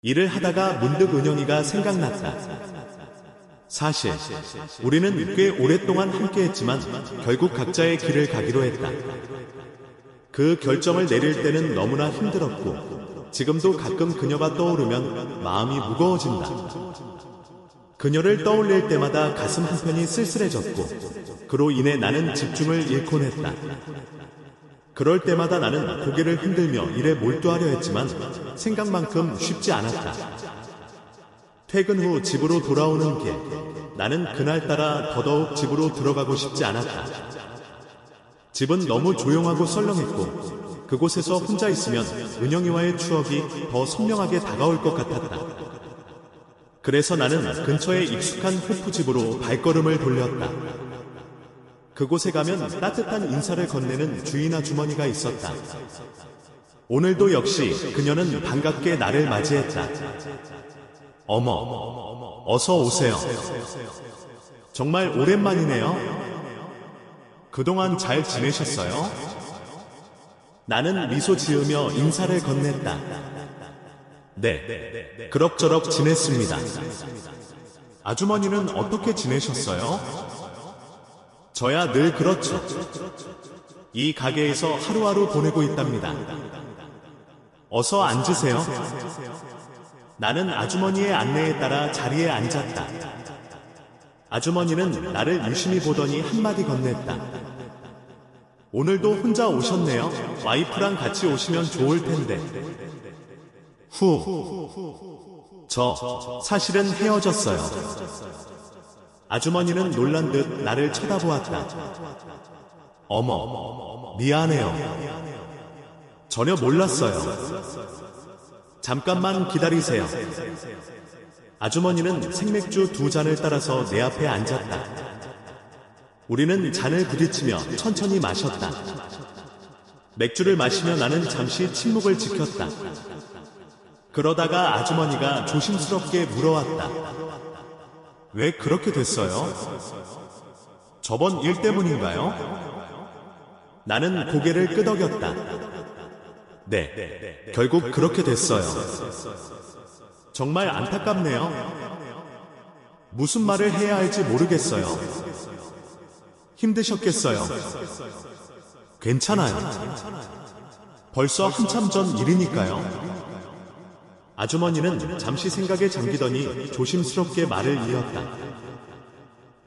일을 하다가 문득 은영이가 생각났다. 사실 우리는 꽤 오랫동안 함께했지만 결국 각자의 길을 가기로 했다. 그 결정을 내릴 때는 너무나 힘들었고 지금도 가끔 그녀가 떠오르면 마음이 무거워진다. 그녀를 떠올릴 때마다 가슴 한편이 쓸쓸해졌고 그로 인해 나는 집중을 잃곤 했다. 그럴 때마다 나는 고개를 흔들며 일에 몰두하려 했지만 생각만큼 쉽지 않았다. 퇴근 후 집으로 돌아오는 길, 나는 그날따라 더더욱 집으로 들어가고 싶지 않았다. 집은 너무 조용하고 썰렁했고 그곳에서 혼자 있으면 은영이와의 추억이 더 선명하게 다가올 것 같았다. 그래서 나는 근처에 익숙한 호프집으로 발걸음을 돌렸다. 그곳에 가면 따뜻한 인사를 건네는 주인 아주머니가 있었다. 오늘도 역시 그녀는 반갑게 나를 맞이했다. 어머, 어서 오세요. 정말 오랜만이네요. 그동안 잘 지내셨어요? 나는 미소 지으며 인사를 건넸다. 네, 그럭저럭 지냈습니다. 아주머니는 어떻게 지내셨어요? 저야 늘 그렇죠. 이 가게에서 하루하루 보내고 있답니다. 어서 앉으세요. 나는 아주머니의 안내에 따라 자리에 앉았다. 아주머니는 나를 유심히 보더니 한마디 건넸다. 오늘도 혼자 오셨네요. 와이프랑 같이 오시면 좋을 텐데. 저 사실은 헤어졌어요. 아주머니는 놀란 듯 나를 쳐다보았다. 어머, 미안해요. 전혀 몰랐어요. 잠깐만 기다리세요. 아주머니는 생맥주 2잔을 따라서 내 앞에 앉았다. 우리는 잔을 부딪히며 천천히 마셨다. 맥주를 마시며 나는 잠시 침묵을 지켰다. 그러다가 아주머니가 조심스럽게 물어왔다. 왜 그렇게 됐어요? 저번 일 때문인가요? 나는 고개를 끄덕였다. 네, 결국 그렇게 됐어요. 정말 안타깝네요. 무슨 말을 해야 할지 모르겠어요. 힘드셨겠어요. 괜찮아요. 벌써 한참 전 일이니까요. 아주머니는 잠시 생각에 잠기더니 조심스럽게 말을 이었다.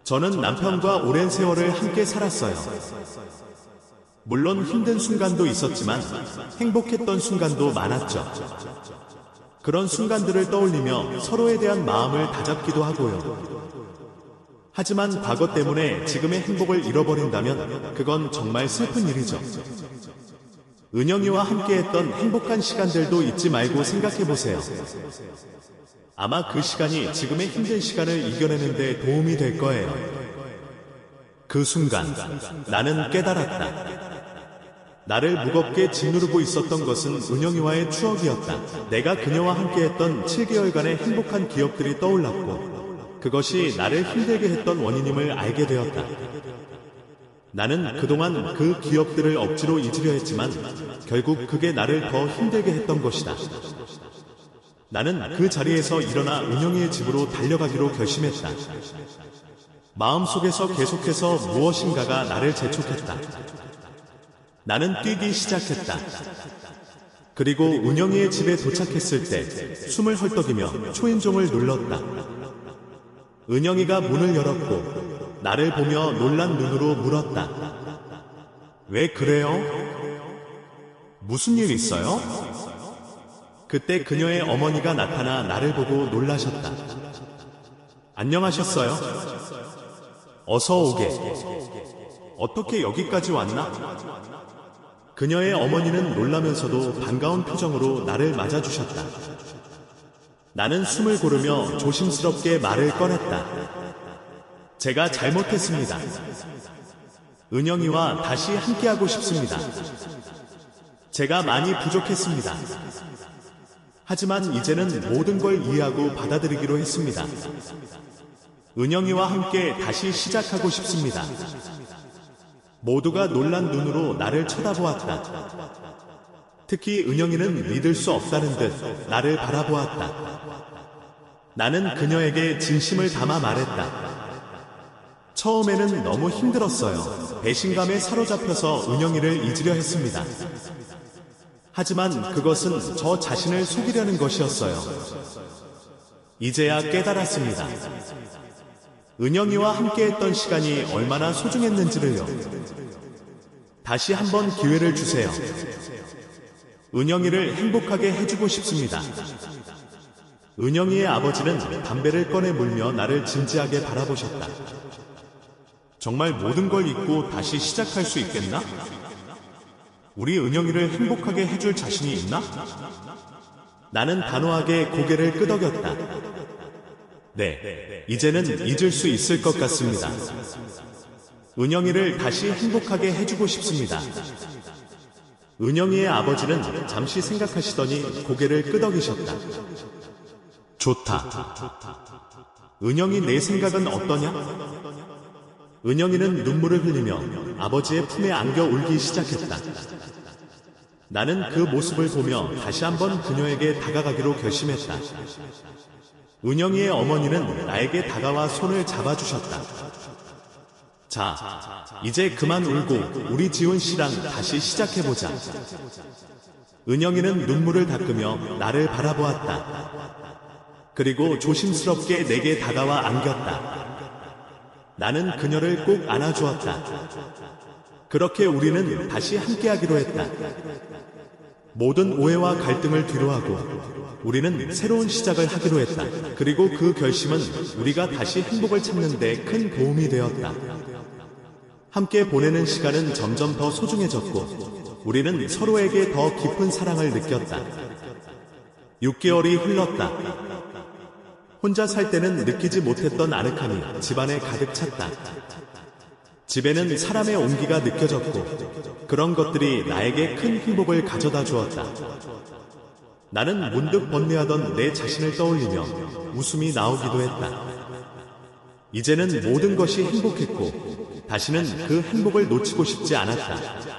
저는 남편과 오랜 세월을 함께 살았어요. 물론 힘든 순간도 있었지만 행복했던 순간도 많았죠. 그런 순간들을 떠올리며 서로에 대한 마음을 다잡기도 하고요. 하지만 과거 때문에 지금의 행복을 잃어버린다면 그건 정말 슬픈 일이죠. 은영이와 함께했던 행복한 시간들도 잊지 말고 생각해보세요. 아마 그 시간이 지금의 힘든 시간을 이겨내는 데 도움이 될 거예요. 그 순간 나는 깨달았다. 나를 무겁게 짓누르고 있었던 것은 은영이와의 추억이었다. 내가 그녀와 함께했던 7개월간의 행복한 기억들이 떠올랐고 그것이 나를 힘들게 했던 원인임을 알게 되었다. 나는 그동안 그 기억들을 억지로 잊으려 했지만 결국 그게 나를 더 힘들게 했던 것이다. 나는 그 자리에서 일어나 은영이의 집으로 달려가기로 결심했다. 마음속에서 계속해서 무엇인가가 나를 재촉했다. 나는 뛰기 시작했다. 그리고 은영이의 집에 도착했을 때 숨을 헐떡이며 초인종을 눌렀다. 은영이가 문을 열었고 나를 보며 놀란 눈으로 물었다. 왜 그래요? 무슨 일 있어요? 그때 그녀의 어머니가 나타나 나를 보고 놀라셨다. 안녕하셨어요? 어서 오게. 어떻게 여기까지 왔나? 그녀의 어머니는 놀라면서도 반가운 표정으로 나를 맞아주셨다. 나는 숨을 고르며 조심스럽게 말을 꺼냈다. 제가 잘못했습니다. 은영이와 다시 함께하고 싶습니다. 제가 많이 부족했습니다. 하지만 이제는 모든 걸 이해하고 받아들이기로 했습니다. 은영이와 함께 다시 시작하고 싶습니다. 모두가 놀란 눈으로 나를 쳐다보았다. 특히 은영이는 믿을 수 없다는 듯 나를 바라보았다. 나는 그녀에게 진심을 담아 말했다. 처음에는 너무 힘들었어요. 배신감에 사로잡혀서 은영이를 잊으려 했습니다. 하지만 그것은 저 자신을 속이려는 것이었어요. 이제야 깨달았습니다. 은영이와 함께했던 시간이 얼마나 소중했는지를요. 다시 한번 기회를 주세요. 은영이를 행복하게 해주고 싶습니다. 은영이의 아버지는 담배를 꺼내 물며 나를 진지하게 바라보셨다. 정말 모든 걸 잊고 다시 시작할 수 있겠나? 우리 은영이를 행복하게 해줄 자신이 있나? 나는 단호하게 고개를 끄덕였다. 네, 이제는 잊을 수 있을 것 같습니다. 은영이를 다시 행복하게 해주고 싶습니다. 은영이의 아버지는 잠시 생각하시더니 고개를 끄덕이셨다. 좋다. 은영이 내 생각은 어떠냐? 은영이는 눈물을 흘리며 아버지의 품에 안겨 울기 시작했다. 나는 그 모습을 보며 다시 한번 그녀에게 다가가기로 결심했다. 은영이의 어머니는 나에게 다가와 손을 잡아주셨다. 자, 이제 그만 울고 우리 지훈 씨랑 다시 시작해보자. 은영이는 눈물을 닦으며 나를 바라보았다. 그리고 조심스럽게 내게 다가와 안겼다. 나는 그녀를 꼭 안아주었다. 그렇게 우리는 다시 함께하기로 했다. 모든 오해와 갈등을 뒤로하고 우리는 새로운 시작을 하기로 했다. 그리고 그 결심은 우리가 다시 행복을 찾는 데 큰 도움이 되었다. 함께 보내는 시간은 점점 더 소중해졌고 우리는 서로에게 더 깊은 사랑을 느꼈다. 6개월이 흘렀다. 혼자 살 때는 느끼지 못했던 아늑함이 집안에 가득 찼다. 집에는 사람의 온기가 느껴졌고 그런 것들이 나에게 큰 행복을 가져다 주었다. 나는 문득 번뇌하던 내 자신을 떠올리며 웃음이 나오기도 했다. 이제는 모든 것이 행복했고 다시는 그 행복을 놓치고 싶지 않았다.